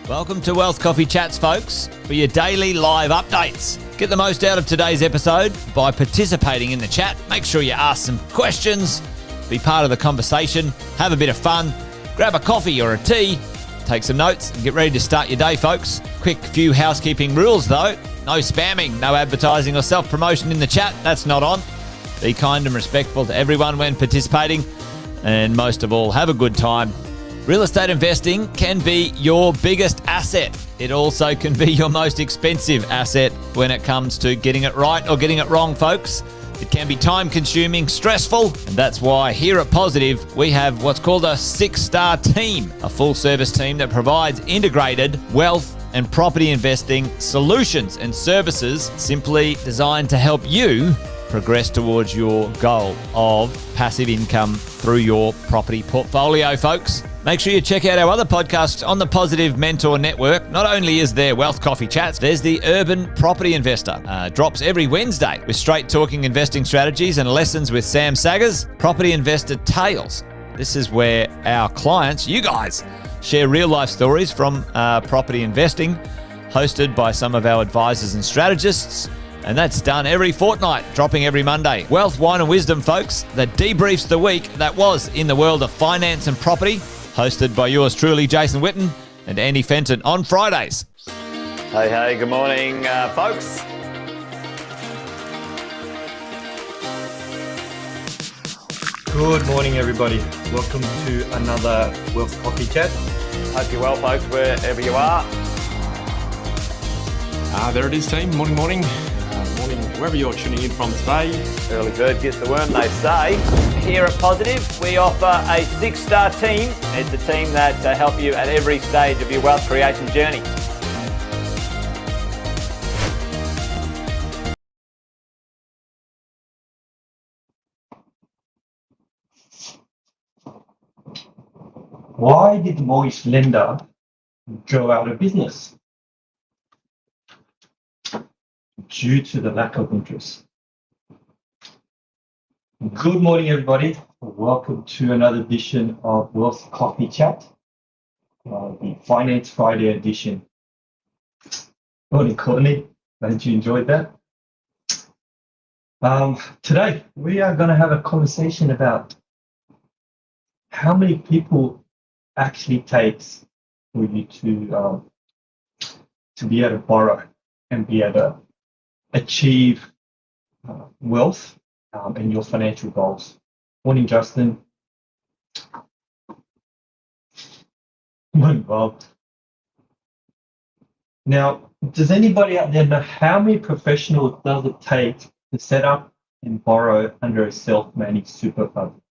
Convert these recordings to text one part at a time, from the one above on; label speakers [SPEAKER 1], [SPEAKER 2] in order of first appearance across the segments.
[SPEAKER 1] Welcome to Wealth Coffee Chats, folks, for your daily live updates. Get the most out of today's episode by participating in the chat. Make sure you ask some questions, be part of the conversation, have a bit of fun, grab a coffee or a tea, take some notes, and get ready to start your day, folks. Quick few housekeeping rules, though. No spamming, no advertising or self-promotion in the chat. That's not on. Be kind and respectful to everyone when participating. And most of all, have a good time. Real estate investing can be your biggest asset. It also can be your most expensive asset when it comes to getting it right or getting it wrong, folks. It can be time-consuming, stressful, and that's why here at Positive, we have what's called a 6-star team, a full-service team that provides integrated wealth and property investing solutions and services simply designed to help you progress towards your goal of passive income through your property portfolio, folks. Make sure you check out our other podcasts on the Positive Mentor Network. Not only is there Wealth Coffee Chats, there's the Urban Property Investor. Drops every Wednesday with straight talking investing strategies and lessons with Sam Saggers. Property Investor Tales. This is where our clients, you guys, share real life stories from property investing, hosted by some of our advisors and strategists. And that's done every fortnight, dropping every Monday. Wealth, Wine and Wisdom, folks, that debriefs the week that was in the world of finance and property, hosted by yours truly, Jason Witten and Andy Fenton on Fridays. Hey, good morning, folks.
[SPEAKER 2] Good morning, everybody. Welcome to another Wealth Coffee Chat.
[SPEAKER 1] Hope you're well, folks, wherever you are.
[SPEAKER 3] There it is, team. Morning. Morning, wherever you're tuning in from today.
[SPEAKER 1] Early bird gets the worm, they say. Here at Positive, we offer a 6-star team. It's a team that help you at every stage of your wealth creation journey.
[SPEAKER 2] Why did the mortgage lender go out of business? Due to the lack of interest. Good morning, everybody. Welcome to another edition of Wealth Coffee Chat, the Finance Friday edition. Morning, Courtney. Glad you enjoyed that. Today, we are going to have a conversation about how many people actually takes for you to be able to borrow and be able to achieve wealth and your financial goals. Morning, Justin. Morning, Bob. Now, does anybody out there know how many professionals does it take to set up and borrow under a self-managed super fund?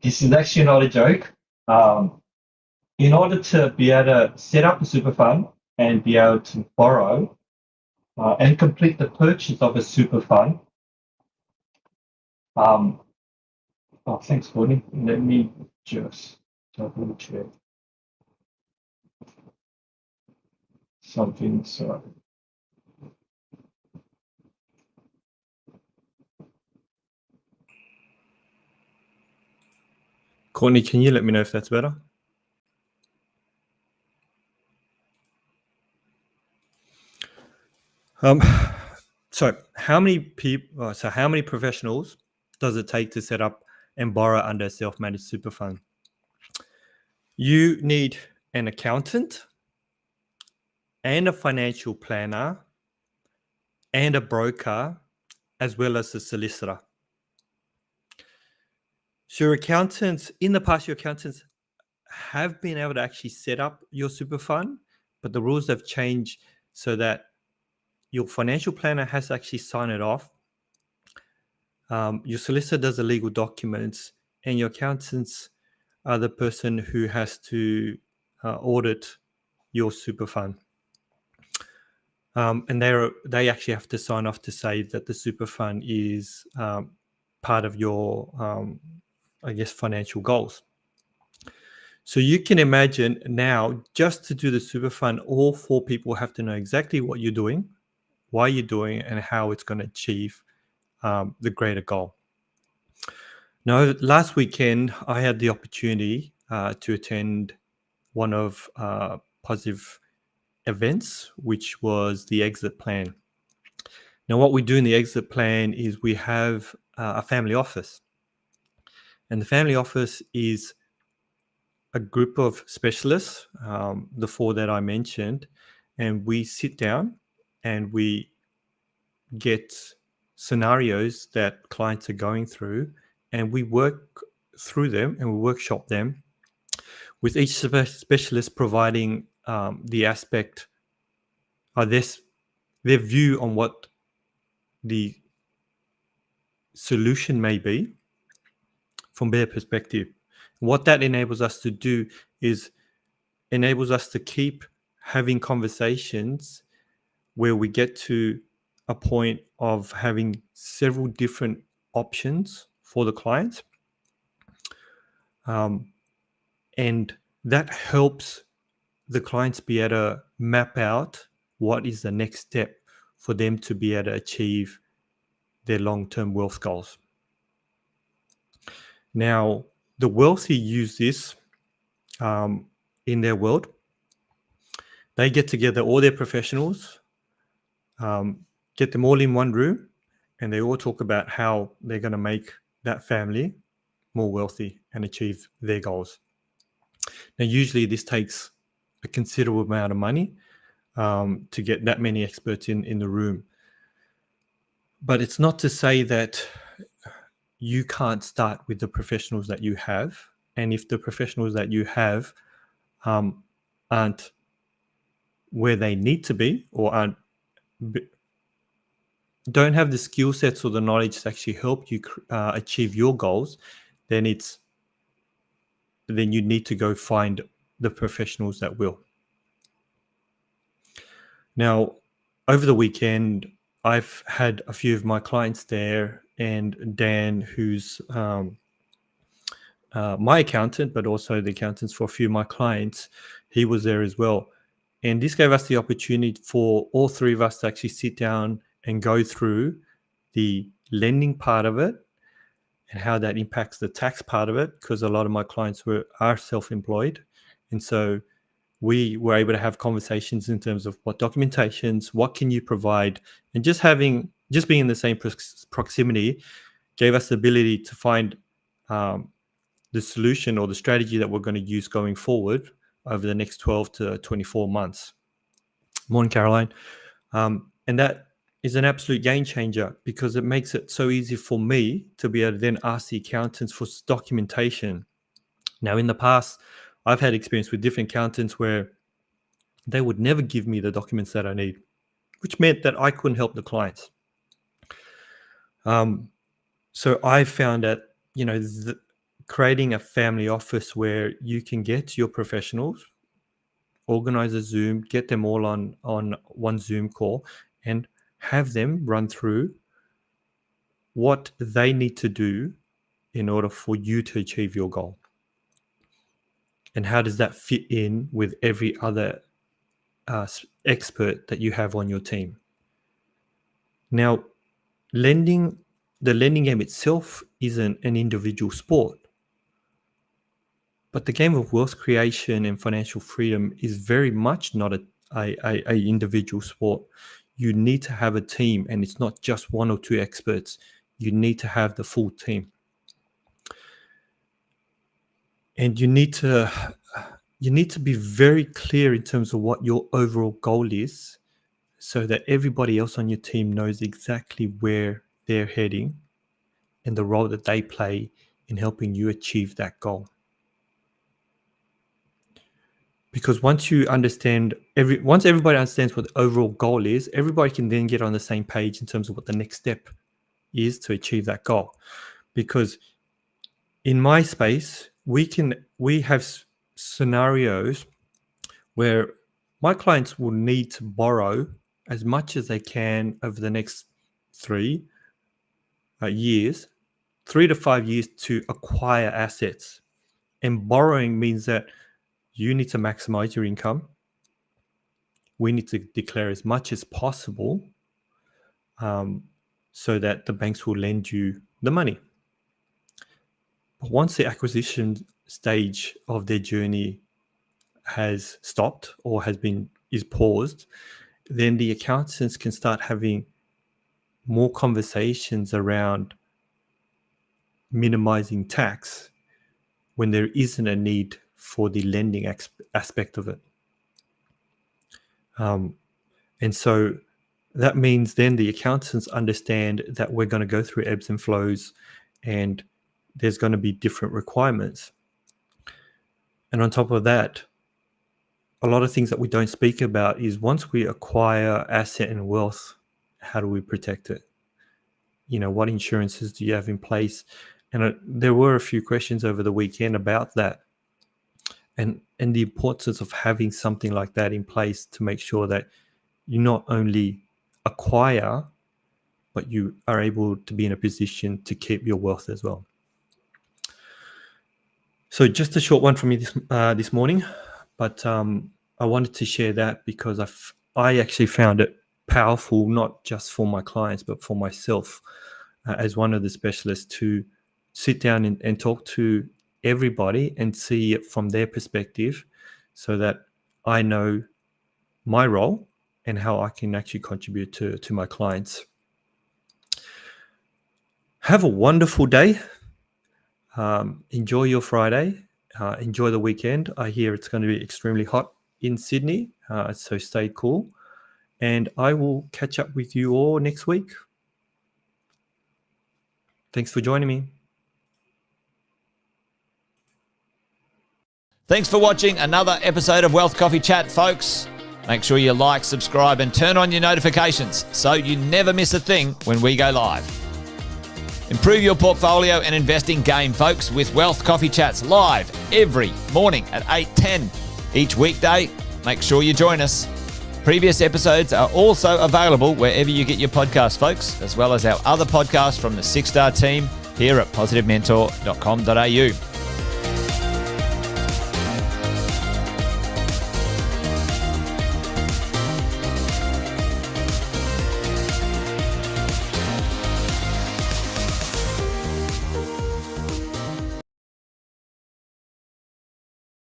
[SPEAKER 2] This is actually not a joke. In order to be able to set up a super fund and be able to borrow and complete the purchase of a super fund. Thanks, Courtney. Let me just double check something. Sorry.
[SPEAKER 4] Courtney, can you let me know if that's better? So how many professionals does it take to set up and borrow under a self-managed super fund? You need an accountant and a financial planner and a broker, as well as a solicitor. So your accountants, in the past, your accountants have been able to actually set up your super fund, but the rules have changed so that your financial planner has to actually sign it off. Your solicitor does the legal documents, and your accountants are the person who has to audit your super fund. And they actually have to sign off to say that the super fund is part of your, financial goals. So you can imagine now, just to do the super fund, all 4 people have to know exactly what you're doing, why you're doing it, and how it's going to achieve the greater goal. Now, last weekend, I had the opportunity to attend one of positive events, which was the exit plan. Now, what we do in the exit plan is we have a family office. And the family office is a group of specialists, the 4 that I mentioned, and we sit down and we get scenarios that clients are going through, and we work through them and we workshop them, with each specialist providing the aspect of their view on what the solution may be from their perspective. What that enables us to do is enables us to keep having conversations where we get to a point of having several different options for the client. And that helps the clients be able to map out what is the next step for them to be able to achieve their long-term wealth goals. Now, the wealthy use this in their world. They get together all their professionals, get them all in one room, and they all talk about how they're going to make that family more wealthy and achieve their goals. Now, usually this takes a considerable amount of money to get that many experts in the room. But it's not to say that you can't start with the professionals that you have. And if the professionals that you have aren't where they need to be, or don't have the skill sets or the knowledge to actually help you achieve your goals, then you need to go find the professionals that will. Now, over the weekend, I've had a few of my clients there, and Dan, who's my accountant, but also the accountants for a few of my clients, he was there as well. And this gave us the opportunity for all 3 of us to actually sit down and go through the lending part of it and how that impacts the tax part of it, because a lot of my clients are self-employed. And so we were able to have conversations in terms of what documentations, what can you provide, and just being in the same proximity gave us the ability to find the solution or the strategy that we're going to use going forward over the next 12 to 24 months. Morning, Caroline. And that is an absolute game changer, because it makes it so easy for me to be able to then ask the accountants for documentation. Now, in the past, I've had experience with different accountants where they would never give me the documents that I need, which meant that I couldn't help the clients. So I found that, creating a family office where you can get your professionals, organize a Zoom, get them all on one Zoom call, and have them run through what they need to do in order for you to achieve your goal. And how does that fit in with every other expert that you have on your team? Now, the lending game itself isn't an individual sport. But the game of wealth creation and financial freedom is very much not a individual sport. You need to have a team, and it's not just 1 or 2 experts. You need to have the full team. And you need to be very clear in terms of what your overall goal is, so that everybody else on your team knows exactly where they're heading and the role that they play in helping you achieve that goal. Because once everybody understands what the overall goal is, everybody can then get on the same page in terms of what the next step is to achieve that goal. Because in my space, we have scenarios where my clients will need to borrow as much as they can over the next 3 years, 3 to 5 years, to acquire assets. And borrowing means that you need to maximize your income. We need to declare as much as possible so that the banks will lend you the money. But once the acquisition stage of their journey has stopped or is paused, then the accountants can start having more conversations around minimizing tax when there isn't a need for the lending aspect of it. And so that means then the accountants understand that we're going to go through ebbs and flows and there's going to be different requirements. And on top of that, a lot of things that we don't speak about is once we acquire asset and wealth, how do we protect it? What insurances do you have in place? And there were a few questions over the weekend about that and the importance of having something like that in place to make sure that you not only acquire, but you are able to be in a position to keep your wealth as well. So just a short one from me this morning, but I wanted to share that because I actually found it powerful, not just for my clients, but for myself as one of the specialists to sit down and talk to everybody and see it from their perspective so that I know my role and how I can actually contribute to my clients. Have a wonderful day. Enjoy your Friday. Enjoy the weekend. I hear it's going to be extremely hot in Sydney, so stay cool. And I will catch up with you all next week. Thanks for joining me.
[SPEAKER 1] Thanks for watching another episode of Wealth Coffee Chat, folks. Make sure you like, subscribe, and turn on your notifications so you never miss a thing when we go live. Improve your portfolio and investing game, folks, with Wealth Coffee Chats live every morning at 8:10 each weekday. Make sure you join us. Previous episodes are also available wherever you get your podcasts, folks, as well as our other podcasts from the 6-Star team here at positivementor.com.au.